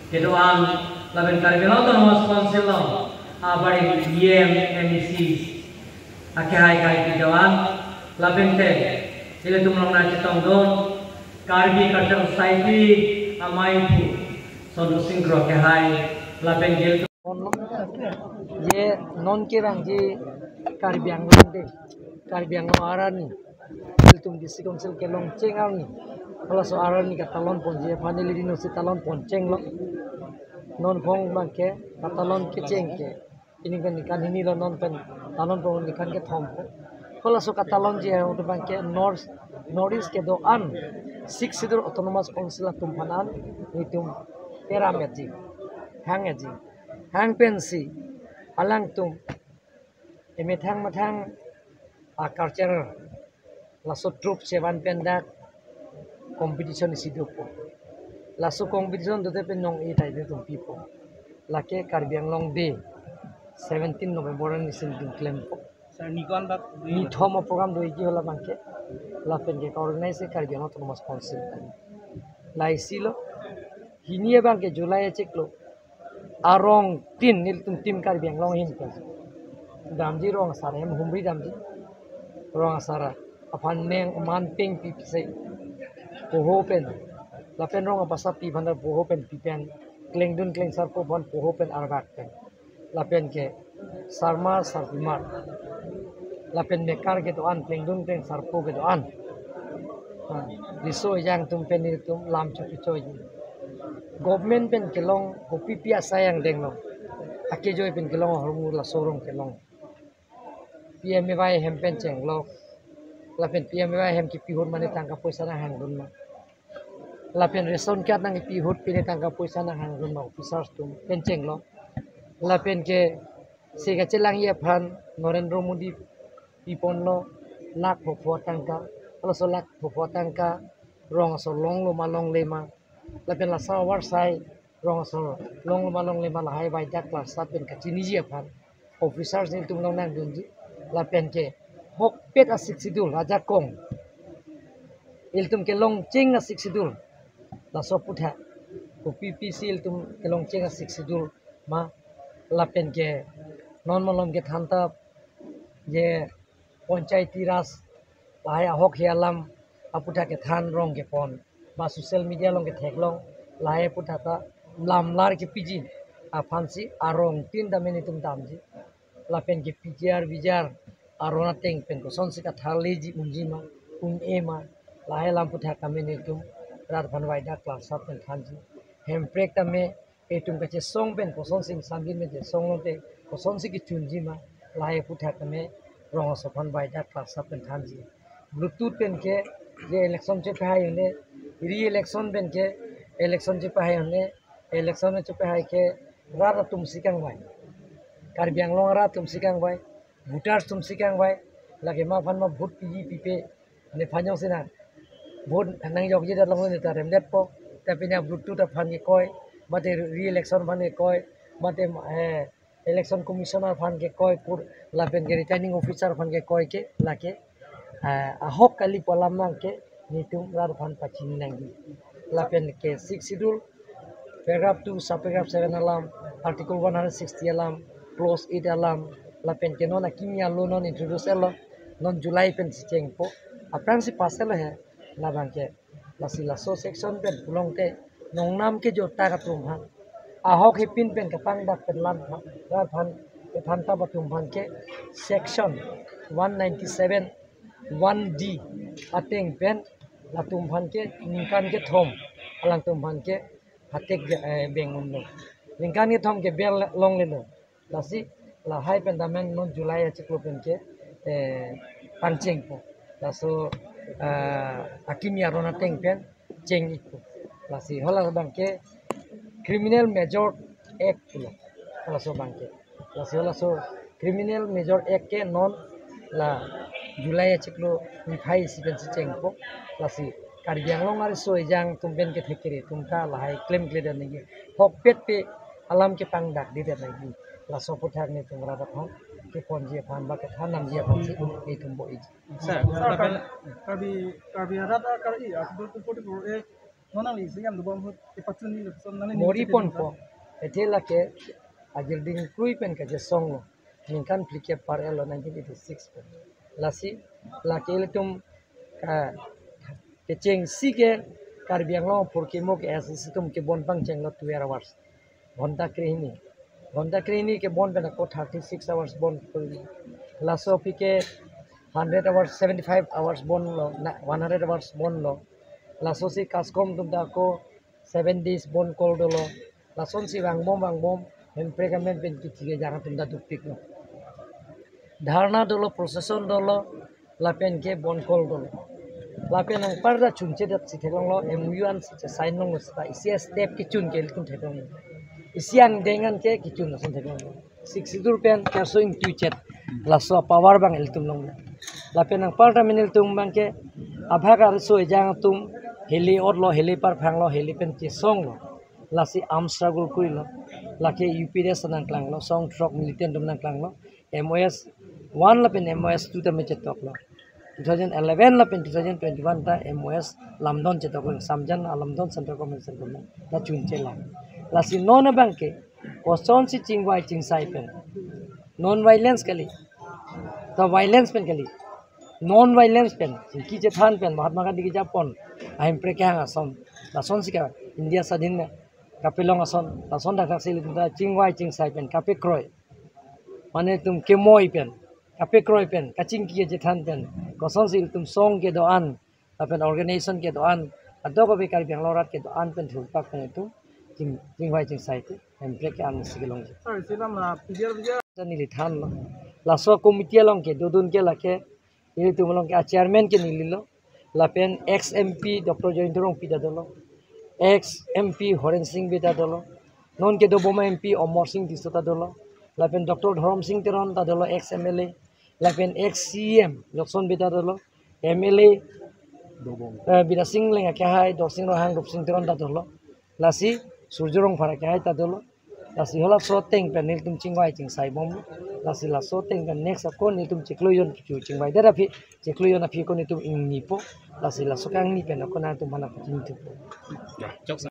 Kedoan laben karbilang to nomor sponsor lo abari IM MEC akhai kai kedoan laben te sile tumlong na chitong don karbi cultural society amai pu sonu singro akhai laben gel ये non के रंग ये कार्बियांग लंदे कार्बियांग लो आरानी तुम district council के लोंग चेंगानी kalau soalan ni katalon pon je finally di nusi talon pon ceng lo non phong bangke katalon ke ceng ke ini kan ini lo non pen talon pon ni kan ke thom kalau so katalon je untuk bangke north ke do an six sidur autonomous council tumpanan nitum perameji hang pensi alang tum emethang mathang culture laso troop sevan pendak competition isi dopo laso competition dote pe nong e tai de tum pipo lake karbiang long day 17 November ni sin dum claim sir nikon bak ni thomo program do ji hola bangke la pen ke organize karbiang autonomous council lai silo hinie bangke July cheklo arong tin nil tum tim karbiang long hin pe damji rong sara hem humri damji rong sara apan meng man ping pi sei pohopen lapen rong apasa pi bandar pohopen pipen klengdun kleng sarpo ban pohopen arbak pen lapen ke sarma sarpimar lapen mekar ke to an klengdun kleng sarpo ke to an riso yang tum pen ni tum lam chu choi government pen kelong kopi pia sayang denglong ake joy pen kelong hormu la sorong kelong PMY hempen chenglo lapen PMY hem ki pihun mane tangka poisa na hangdun ma lapen reson kat nang pihut pine tangka poisa na hangdun ma officers tum penceng lo lapen ke sega celang ye phan Narendra Modi pipon lo lak phopho tangka lo so lak phopho tangka rong so long lo malong lema lapen la sa war sai rong so long lo malong lema la hai bai jak la sa pen ka chini je phan officers ni tum lo nang dunji lapen ke hok pet asik sidul raja kong iltum ke long ching asik sidul la so putha ko PPC iltum ke long ching asik sidul ma lapen ke non malom ke thanta je panchayati ras lai hok hialam aputha ke than rong ke pon ba social media long ke theklong lai putha ta lamlar ke piji a fansi arong tin da menitum damji lapen ke PGR bijar arona teng pen ko son sika thali ji unjima ema lahe lam putha kamene tum rat banwai da class sap pen thanji hem prek tame etum ka che song pen ko son sing sangin me je song lote ko son siki chunjima lahe putha tame rong so banwai da class sap pen thanji bluetooth pen ke je election che phai ne re election pen ke election che phai ne election che phai ke ra tum sikang wai karbiang long ra tum sikang wai voters tum sikang bai lagi ma fan ma vote pi pipe ne phanyong sina vote nang jog je long ne ta rem det po tapi na bluetooth fan ke koi mate re election fan ke koi mate election commissioner fan ke koi pur lapen ke returning officer fan ke koi ke lake ahok kali polam nang ke nitum rar fan pachini nangi lapen ke 6 schedule paragraph 2 subparagraph 7 alam article 160 alam clause 8 alam lapen ke non kimia lo non introduce lo non July pen si cheng po aprang si pasel hai la bangke la si la so section pen pulong te nong nam ke jo ta ka tum ha ahok he pin pen ka pang dak pen lan ra than ta batum bang ke section 197 1D ateng pen la tum bang ke ningkan ke thom alang tum bang ke hatek bengun no ningkan ke thom ke bel long le no la si la hai pen damen non July a chiklo pen ke pancheng po la so akimia rona teng pen cheng ipo la si hola bang ke criminal major act lo la so bang ke la so criminal major act ke non la Julai ceklo mithai sipen cengpo lasi Karbi Anglong are so jang tumben ke thekere tumta lahai claim gleder negi hok pet pe alam ke pangdak di der negi la sopothar ne tumra da phang ke ponje phan ba ke thanam je phansi ei tumbo iji Sir, Karbi Arada Kari, Akbar to 44, Nonali, Siam, the bomb, the opportunity of some mori pon po etela ke agil ding krui pen ke je song ninkan plike par elo 1986 pen lasi la ke tum ka ke cheng si ke Karbi Anglong porque mo ke as tum ke bon pang cheng lo 12 hours घंटा क्रेनी के bond पे को 36 hours bond lasso P के 100 hours 75 hours bond लो 100 hours bond लो lasso से कास्कोम तुम दा को 7 days bond call दो लो लासोन से वांगबोम हम प्रेगमेंट पेन की चीज़ जाना तुम दा दुपिक लो धारणा दो लो प्रोसेसन दो लो लापेन के बॉन्ड कॉल दो लो लापेन अंग पर दा चुनचे दा सिथेलों लो MUN से साइन लो सा इसी स्टेप की चुन के तुम थेलों isiang dengan ke kicun langsung tengok 60 rupiah kerso ing tuicet laso power bang iltum long lapen ang parliament iltum bang ke abhagar so jang tum heli orlo heli par phanglo heli pen ti song lo lasi arm struggle kui lo lake UPS nang klang lo song truck militant dum nang klang lo MOS 1 lapen MOS 2 ta me chetok lo 2011 lapen 2021 ta MOS lamdon chetok lo samjan lamdon center commission dum ta chunche la lasi non banke koson si chingwai chingsai pen non violence kali to violence pen kali non violence pen ki je than pen mahatma gandhi ki japon aim preke hang asom lason si ka india sadhin me kapilong ason lason da thak sili ta chingwai chingsai pen kape kroi mane tum kemoi pen kape kroi pen kaching ki je than pen koson si tum song ke do an apen organization ke do an ado ko be kar bang lorat ke do an pen thul pak pen tu jing vai jing sai em break am sigilong Sorry, Silam, Pidia, ni lithan lo laso committee long ke dodun ke lake ini tu long ke chairman ke nililo lapen ex MP Dr. Joindrong pida dolo ex MP Horen Singh bida dolo non ke do boma MP Omar Singh disota dolo lapen Dr. Dharam Singh Teron ta dolo ex MLA lapen ex CM Jokson bida dolo MLA bida Singh lenga ke hai do Singh Rohang Rup Singh Teron ta dolo lasi Surjurong phara ke hai ta dolo lasi hola so teng pen nil tum chingwai ching sai bom lasi la so teng pen next ko nil tum chikluyon chu chingwai dera phi chikluyon phi ko ni tum ing ni po lasi la so kang ni pen ko na tum mana phin tu